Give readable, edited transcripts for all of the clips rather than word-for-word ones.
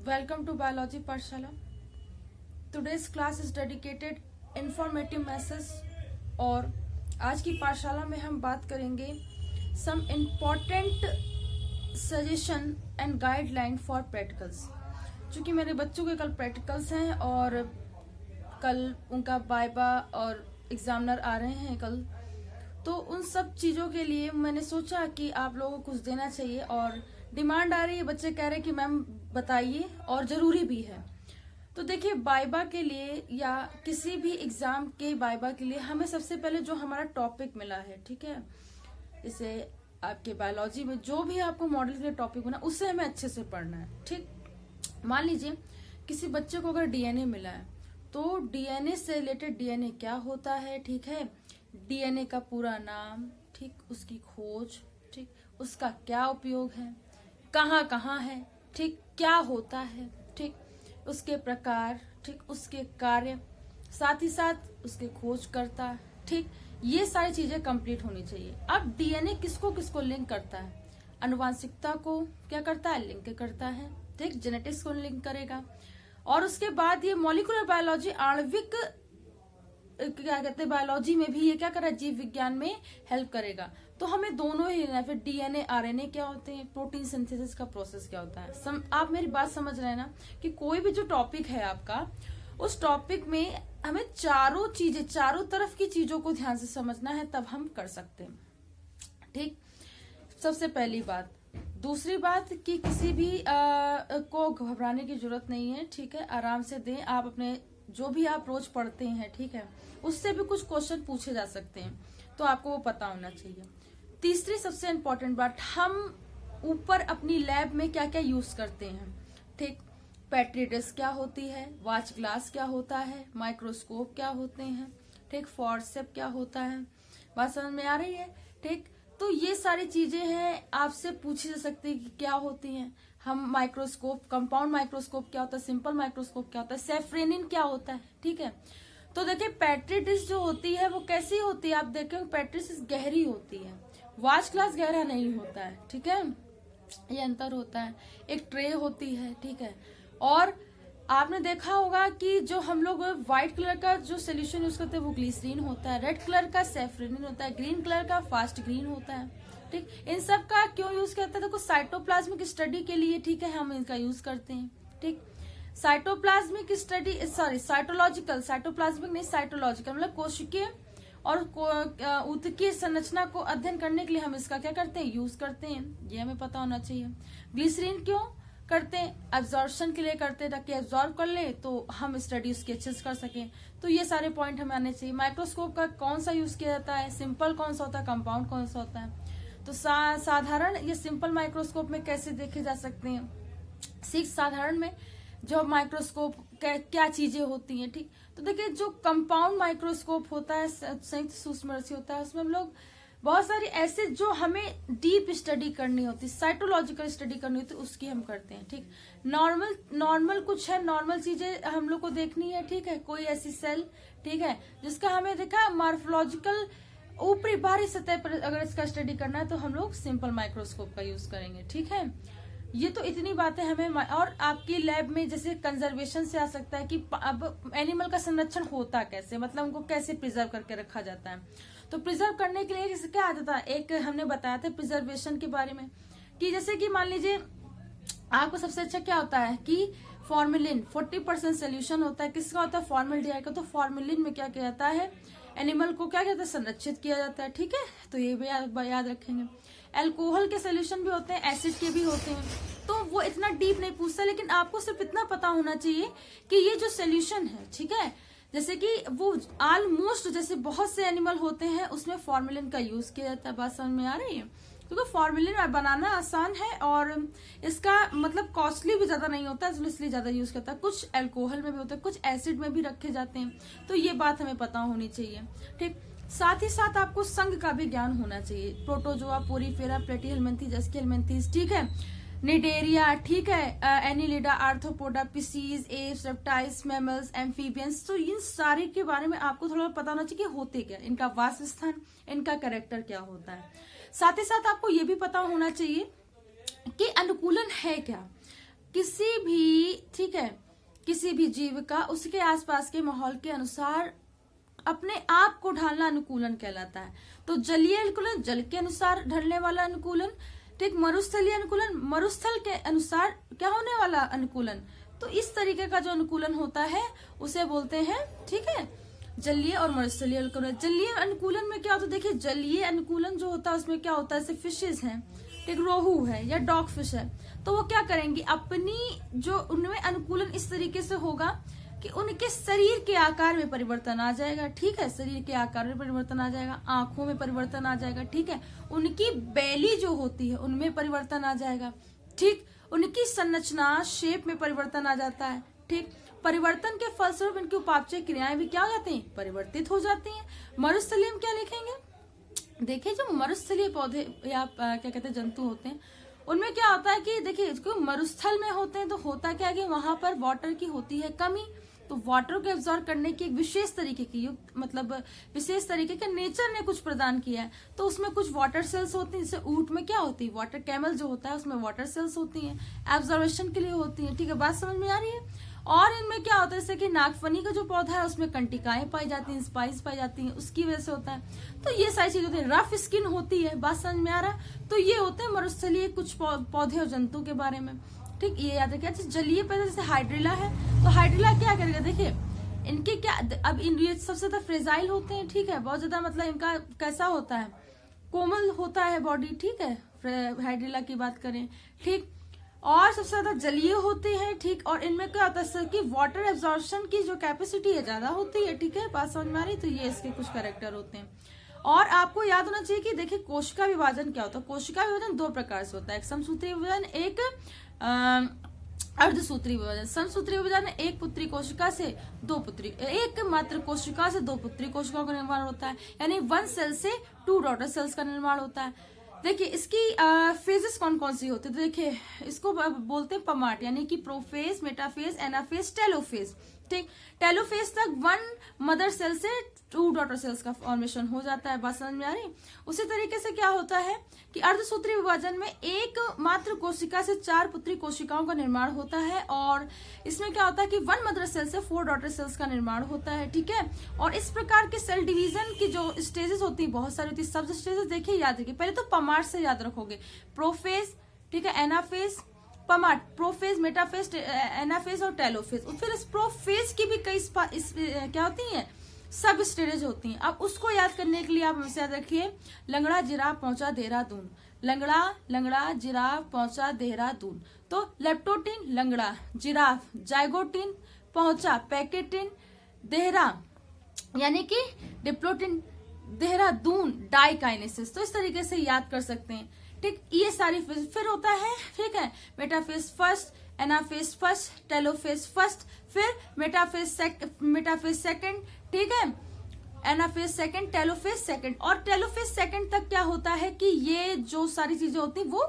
Welcome to Biology Pathshala. Today's class is dedicated informative message और आज की पाठशाला में हम बात करेंगे some important suggestion and guideline for practicals. चूँकि मेरे बच्चों के कल प्रैक्टिकल्स हैं और कल उनका वाइवा और एग्जामिनर आ रहे हैं कल, तो उन सब चीज़ों के लिए मैंने सोचा कि आप लोगों को कुछ देना चाहिए और डिमांड आ रही है, बच्चे कह रहे हैं कि मैम बताइए और ज़रूरी भी है। तो देखिए, वाइवा के लिए या किसी भी एग्ज़ाम के वाइवा के लिए हमें सबसे पहले जो हमारा टॉपिक मिला है, ठीक है, इसे आपके बायोलॉजी में जो भी आपको मॉडल के लिए टॉपिक बना उसे हमें अच्छे से पढ़ना है। ठीक, मान लीजिए किसी बच्चे को अगर डीएनए मिला है तो डीएनए से रिलेटेड डीएनए क्या होता है, ठीक है, डीएनए का पूरा नाम, ठीक, उसकी खोज, ठीक, उसका क्या उपयोग है, कहाँ कहाँ है, ठीक, क्या होता है, ठीक, उसके प्रकार, ठीक, उसके कार्य, साथ ही साथ उसके खोजकर्ता, ठीक, ये सारी चीजें कंप्लीट होनी चाहिए। अब डीएनए किसको किसको लिंक करता है? आनुवांशिकता को क्या करता है? लिंक करता है, ठीक, जेनेटिक्स को लिंक करेगा। और उसके बाद ये मॉलिक्यूलर बायोलॉजी, आणविक क्या कहते हैं बायोलॉजी में भी ये क्या कर रहा है? जीव विज्ञान में हेल्प करेगा। तो हमें दोनों ही लेना है। फिर डीएनए आरएनए क्या होते हैं, प्रोटीन सिंथेसिस का प्रोसेस क्या होता है। आप मेरी बात समझ रहे हैं ना कि कोई भी जो टॉपिक है आपका, उस टॉपिक में हमें चारों चीजें, चारों तरफ की चीजों को ध्यान से समझना है, तब हम कर सकते हैं। ठीक, सबसे पहली बात। दूसरी बात कि किसी भी को घबराने की जरूरत नहीं है, ठीक है, आराम से दें। आप अपने जो भी आप रोज पढ़ते हैं, ठीक है, उससे भी कुछ क्वेश्चन पूछे जा सकते हैं, तो आपको वो पता होना चाहिए। तीसरी सबसे इम्पोर्टेंट बात, हम ऊपर अपनी लैब में क्या क्या यूज करते हैं, ठीक, पेट्री डिस्क क्या होती है, वाच ग्लास क्या होता है, माइक्रोस्कोप क्या होते हैं, ठीक, फॉर्सेप क्या होता है। बात समझ में आ रही है? ठीक, तो ये सारी चीजें हैं, आपसे पूछी जा सकती है कि क्या होती हैं। हम माइक्रोस्कोप, कंपाउंड माइक्रोस्कोप क्या होता है, सिंपल माइक्रोस्कोप क्या होता है, सेफ्रेनिन क्या होता है, ठीक है। तो देखिए, पेट्री डिश जो होती है वो कैसी होती है, आप देखें पेट्री डिश गहरी होती है, वाच ग्लास गहरा नहीं होता है, ठीक है, ये अंतर होता है। एक ट्रे होती है, ठीक है, और आपने देखा होगा कि जो हम लोग व्हाइट कलर का जो सोल्यूशन यूज करते हैं वो ग्लिसरीन होता है, रेड कलर का सेफ्रेनिन होता है, ग्रीन कलर का फास्ट ग्रीन होता है। ठीक, इन सब का क्यों यूज करते हैं? देखो, साइटोप्लाज्मिक स्टडी के लिए, ठीक है, हम इनका यूज करते हैं। ठीक, cytoplasmic study, sorry cytological, cytoplasmic नहीं, साइटोलॉजिकल मतलब कोशिकीय और ऊतकीय संरचना को अध्ययन करने के लिए हम इसका क्या करते हैं? यूज करते हैं। ये हमें पता होना चाहिए। ग्लिसरीन क्यों करते हैं? एब्जॉर्प्शन के लिए करते हैं, ताकि एब्जॉर्ब कर ले तो हम स्टडी उसके अच्छे से कर सकें। तो ये सारे पॉइंट हमें आने चाहिए। माइक्रोस्कोप का कौन सा यूज किया जाता है, सिंपल कौन सा होता है, कंपाउंड कौन सा होता है। तो साधारण ये सिंपल माइक्रोस्कोप में कैसे देखे जा सकते हैं, साधारण में जो माइक्रोस्कोप क्या चीजें होती हैं। ठीक, तो देखिए, जो कंपाउंड माइक्रोस्कोप होता है, संयुक्त सूक्ष्मदर्शी होता है, उसमें हम लोग बहुत सारी ऐसे जो हमें डीप स्टडी करनी होती है, साइटोलॉजिकल स्टडी करनी होती है, उसकी हम करते हैं। ठीक, नॉर्मल कुछ है, नॉर्मल चीजें हम लोग को देखनी है, ठीक है, कोई ऐसी सेल, ठीक है, जिसका हमें देखा मार्फोलॉजिकल ऊपरी बाहरी सतह पर अगर इसका स्टडी करना है तो हम लोग सिंपल माइक्रोस्कोप का यूज करेंगे। ठीक है, ये तो इतनी बातें हमें। और आपकी लैब में जैसे कंजर्वेशन से आ सकता है कि अब एनिमल का संरक्षण होता कैसे, मतलब उनको कैसे प्रिजर्व करके रखा जाता है। तो प्रिजर्व करने के लिए जैसे क्या आ जाता है, एक हमने बताया था प्रिजर्वेशन के बारे में, कि जैसे कि मान लीजिए आपको सबसे अच्छा क्या होता है कि फॉर्मेलिन 40% सोल्यूशन होता है। किसका होता है? फॉर्मेल्डिहाइड का। तो फॉर्मेलिन में क्या किया जाता है? एनिमल को क्या कहते हैं? संरक्षित किया जाता है। ठीक है, तो ये भी याद रखेंगे। अल्कोहल के सोल्यूशन भी होते हैं, एसिड के भी होते हैं, तो वो इतना डीप नहीं पूछता, लेकिन आपको सिर्फ इतना पता होना चाहिए कि ये जो सोल्यूशन है, ठीक है, जैसे कि वो ऑलमोस्ट जैसे बहुत से एनिमल होते हैं उसमें फॉर्मेलिन का यूज किया जाता है। बात समझ में आ रही है? क्योंकि फॉर्मेलिन बनाना आसान है और इसका मतलब कॉस्टली भी ज्यादा नहीं होता है, इसलिए ज्यादा यूज करता है। कुछ अल्कोहल में भी होता है, कुछ एसिड में भी रखे जाते हैं, तो ये बात हमें पता होनी चाहिए। ठीक, साथ ही साथ आपको संघ का भी ज्ञान होना चाहिए। प्रोटोजोआ, पोरीफेरा, प्लेटीहेल्मिन्थीज, एस्केहेल्मिन्थीज, ठीक है, निडेरिया, ठीक है, Annelida, arthropoda, Pisces, apps, reptiles, mammals, amphibians. तो इन सारे के बारे में आपको थोड़ा पता होना चाहिए कि होते क्या, इनका वास स्थान, इनका कैरेक्टर क्या होता है। साथ ही साथ आपको ये भी पता होना चाहिए कि अनुकूलन है क्या। किसी भी, ठीक है, किसी भी जीव का उसके आसपास के माहौल के अनुसार अपने आप को ढालना अनुकूलन कहलाता है। तो जलीय अनुकूलन जल के अनुसार ढलने वाला अनुकूलन, ठीक। मरुस्थलीय अनुकूलन मरुस्थल के अनुसार क्या होने वाला अनुकूलन। तो इस तरीके का जो अनुकूलन होता है उसे बोलते हैं, ठीक है, जलीय और मरुस्थलीय अनुकूलन। जलीय अनुकूलन में क्या होता है, देखिए जलीय अनुकूलन जो होता है उसमें क्या होता है, जैसे फिशेज हैं, ठीक, रोहू है या डॉग फिश है, तो वो क्या करेंगी, अपनी जो उनमें अनुकूलन इस तरीके से होगा कि उनके शरीर के आकार में परिवर्तन आ जाएगा, ठीक है, शरीर के आकार में परिवर्तन आ जाएगा, आंखों में परिवर्तन आ जाएगा, ठीक है, उनकी बैली जो होती है उनमें परिवर्तन आ जाएगा, ठीक, उनकी संरचना शेप में परिवर्तन आ जाता है, ठीक। परिवर्तन के फलस्वरूप इनकी उपापचय क्रियाएं भी क्या हो जाती हैं, परिवर्तित हो जाती हैं। मरुस्थलीय में क्या लिखेंगे, देखिए जो मरुस्थलीय पौधे या क्या कहते हैं जंतु होते हैं उनमें क्या होता है कि देखिए मरुस्थल में होते हैं तो होता क्या है कि वहां पर वाटर की होती है कमी, तो वाटर को एब्जॉर्ब करने की एक विशेष तरीके की मतलब विशेष तरीके के नेचर ने कुछ प्रदान किया है, तो उसमें कुछ वाटर सेल्स होती हैं। जैसे ऊंट में क्या होती है, वाटर कैमल जो होता है उसमें वाटर सेल्स होती हैं, एब्जॉर्वेशन के लिए होती है, ठीक है, बात समझ में आ रही है। और इनमें क्या होता है, जैसे कि नागफनी का जो पौधा है उसमें कंटिकाएं पाई जाती हैं, स्पाइस पाई जाती हैं, उसकी वजह से होता है। तो ये सारी चीजें होती है, रफ स्किन होती है, बात समझ में आ रहा है। तो ये होते हैं मरुस्थलीय कुछ पौधे और जंतु के बारे में, ठीक, ये याद रखिए। अच्छा, जलीय पौधे जैसे हाइड्रिला है, तो हाइड्रिला क्या करेगा, देखिए इनके क्या, अब ये सबसे ज्यादा फ्रेजाइल होते हैं, ठीक है, बहुत ज्यादा मतलब इनका कैसा होता है, कोमल होता है बॉडी, ठीक है, हाइड्रिला की बात करें, ठीक, और सबसे ज्यादा जलीय होते हैं, ठीक, और इनमें क्या होता है कि वाटर एब्जॉर्प्शन की जो कैपेसिटी है ज्यादा होती है, ठीक है, बात समझ में आ रही। तो ये इसके कुछ कैरेक्टर होते हैं। और आपको याद होना चाहिए कि देखिए कोशिका विभाजन क्या होता है, कोशिका विभाजन दो प्रकार से होता है, एक समसूत्री विभाजन, एक अर्धसूत्री विभाजन। समसूत्री विभाजन में एक पुत्री कोशिका से दो पुत्री, एक मात्र कोशिका से दो पुत्री कोशिकाओं का निर्माण होता है, यानी वन सेल से टू डॉटर सेल्स का निर्माण होता है। देखिए इसकी फेजेस कौन कौन सी होती है, तो देखिए इसको बोलते हैं पमाट, यानी कि प्रोफेज, मेटाफेज, एनाफेज, टेलोफेज, ठीक। टेलोफेज तक वन मदर सेल से टू डॉटर सेल्स का फॉर्मेशन हो जाता है, बात समझ में आ रही। उसी तरीके से क्या होता है कि अर्धसूत्री विभाजन में एक मात्र कोशिका से चार पुत्री कोशिकाओं का निर्माण होता है, और इसमें क्या होता है कि वन मदर सेल से फोर डॉटर सेल्स का निर्माण होता है, ठीक है। और इस प्रकार के सेल डिवीजन की जो स्टेजेस होती है बहुत सारी होती है, सब स्टेजेस देखिए याद रखिए, पहले तो पमाट से याद रखोगे, प्रोफेज, ठीक है, एनाफेज, पमाट, प्रोफेज, मेटाफेज, एनाफेज और टेलोफेज। फिर इस प्रोफेज की भी कई क्या होती हैं, सब स्टेज होती हैं। अब उसको याद करने के लिए आप हमसे याद रखिए, लंगड़ा जिराफ पहुंचा देहरादून, लंगड़ा लंगड़ा जिराफ पहुंचा देहरादून। तो लेप्टोटिन लंगड़ा, जिराफ, जाइगोटिन पहुंचा, पैकेटिन देहरा, यानी कि डिप्लोटिन देहरादून, डाइकाइनेसिस। तो इस तरीके से याद कर सकते हैं, ठीक। ये सारी फिर होता है, ठीक है, metaphase first, anaphase first, telophase first, फिर मेटाफेज सेकंड, ठीक है, एनाफेज सेकंड, टेलोफेज सेकंड। और टेलोफेज सेकंड तक क्या होता है कि ये जो सारी चीजें होती हैं वो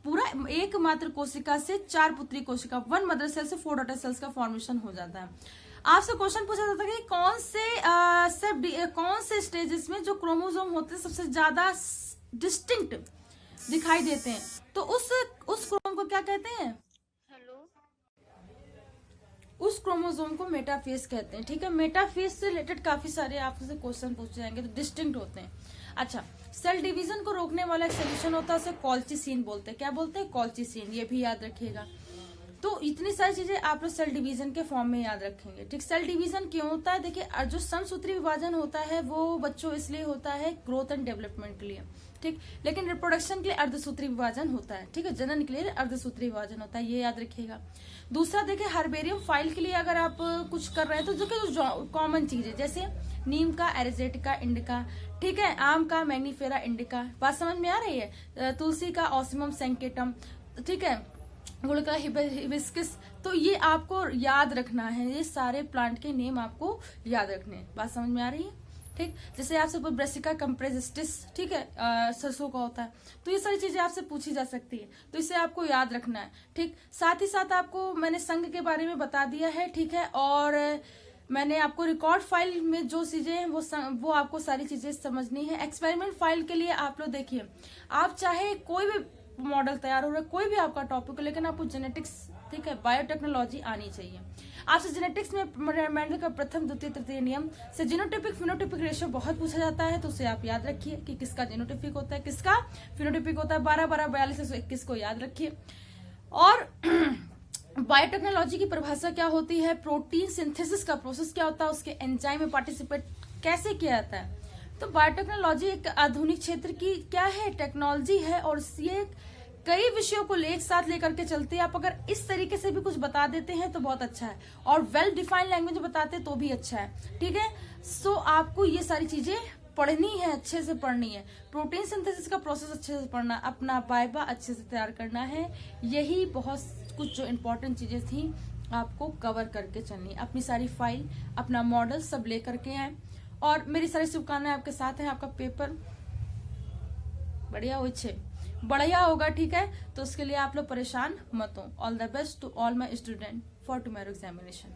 पूरा एक मात्र कोशिका से चार पुत्री कोशिका, वन मदर सेल से फोर डॉटर सेल्स का फॉर्मेशन हो जाता है। आपसे क्वेश्चन पूछा जाता है कि कौन से स्टेजेस में जो क्रोमोसोम होते हैं सबसे ज्यादा डिस्टिंक्ट दिखाई देते हैं, तो उस क्रोमोसोम को क्या कहते हैं, उस क्रोमोसोम को मेटाफेज कहते हैं, ठीक है। मेटाफेज से रिलेटेड काफी सारे आपसे क्वेश्चन पूछे जाएंगे, तो डिस्टिंक्ट होते हैं। अच्छा, सेल डिवीजन को रोकने वाला एक सोल्यूशन होता है, उसे कॉल्चिसिन बोलते हैं। क्या बोलते हैं, कॉल्चिसिन, ये भी याद रखिएगा। तो इतनी सारी चीजें आप लोग सेल डिवीजन के फॉर्म में याद रखेंगे, ठीक। सेल डिवीजन क्यों होता है, देखिए जो समसूत्री विभाजन होता है वो बच्चों इसलिए होता है ग्रोथ एंड डेवलपमेंट के लिए, ठीक, लेकिन रिप्रोडक्शन के लिए अर्धसूत्री विभाजन होता है, ठीक है, जनन के लिए अर्धसूत्री विभाजन होता है, ये याद रखिएगा। दूसरा देखिए हर्बेरियम फाइल के लिए अगर आप कुछ कर रहे हैं तो जो कॉमन चीज है, जैसे नीम का एरिजेटिका इंडिका, ठीक है, आम का मैग्नीफेरा इंडिका, बात समझ में आ रही है, तुलसी का ऑसिमम सेंकेटम, ठीक है, गुड़ का हिबिस्कस। तो ये आपको याद रखना है, ये सारे प्लांट के नेम आपको याद रखने हैं, बात समझ में आ रही है, ठीक। जैसे आपसे ब्रेसिका कंप्रेजिस्टिस, ठीक है, सरसों का होता है, तो ये सारी चीजें आपसे पूछी जा सकती है, तो इसे आपको याद रखना है, ठीक। साथ ही साथ आपको मैंने संघ के बारे में बता दिया है, ठीक है, और मैंने आपको रिकॉर्ड फाइल में जो चीजें हैं वो आपको सारी चीजें समझनी है। एक्सपेरिमेंट फाइल के लिए आप लोग देखिए, आप चाहे कोई भी मॉडल तैयार हो रहा है, कोई भी आपका टॉपिक हो, लेकिन आपको जेनेटिक्स, ठीक है, बायोटेक्नोलॉजी आनी चाहिए। आपसे जेनेटिक्स में मेंडल का प्रथम द्वितीय तृतीय नियम से जीनोटाइपिक फिनोटाइपिक रेशियो बहुत पूछा जाता है, तो उसे आप याद रखिए कि किसका जीनोटाइपिक होता है, किसका फिनोटाइपिक होता है। 12 12 42 121 को याद रखिए। और बायोटेक्नोलॉजी की परिभाषा क्या होती है, प्रोटीन सिंथेसिस का प्रोसेस क्या होता है, उसके एंजाइम में पार्टिसिपेट कैसे किया जाता है। तो बायोटेक्नोलॉजी एक आधुनिक क्षेत्र की क्या है, टेक्नोलॉजी है, और ये कई विषयों को एक साथ लेकर के चलते हैं। आप अगर इस तरीके से भी कुछ बता देते हैं तो बहुत अच्छा है, और वेल डिफाइंड लैंग्वेज बताते तो भी अच्छा है, ठीक है। सो आपको ये सारी चीजें पढ़नी है, अच्छे से पढ़नी है। प्रोटीन सिंथेसिस का प्रोसेस अच्छे से पढ़ना, अपना वाइवा अच्छे से तैयार करना है। यही बहुत कुछ जो इम्पोर्टेंट चीजें थी आपको कवर करके चलनी। अपनी सारी फाइल, अपना मॉडल सब ले करके आए, और मेरी सारी शुभकामनाएं आपके साथ हैं। आपका पेपर बढ़िया होगा, ठीक है। तो उसके लिए आप लोग परेशान मत हो। All the best to all my student for tomorrow examination.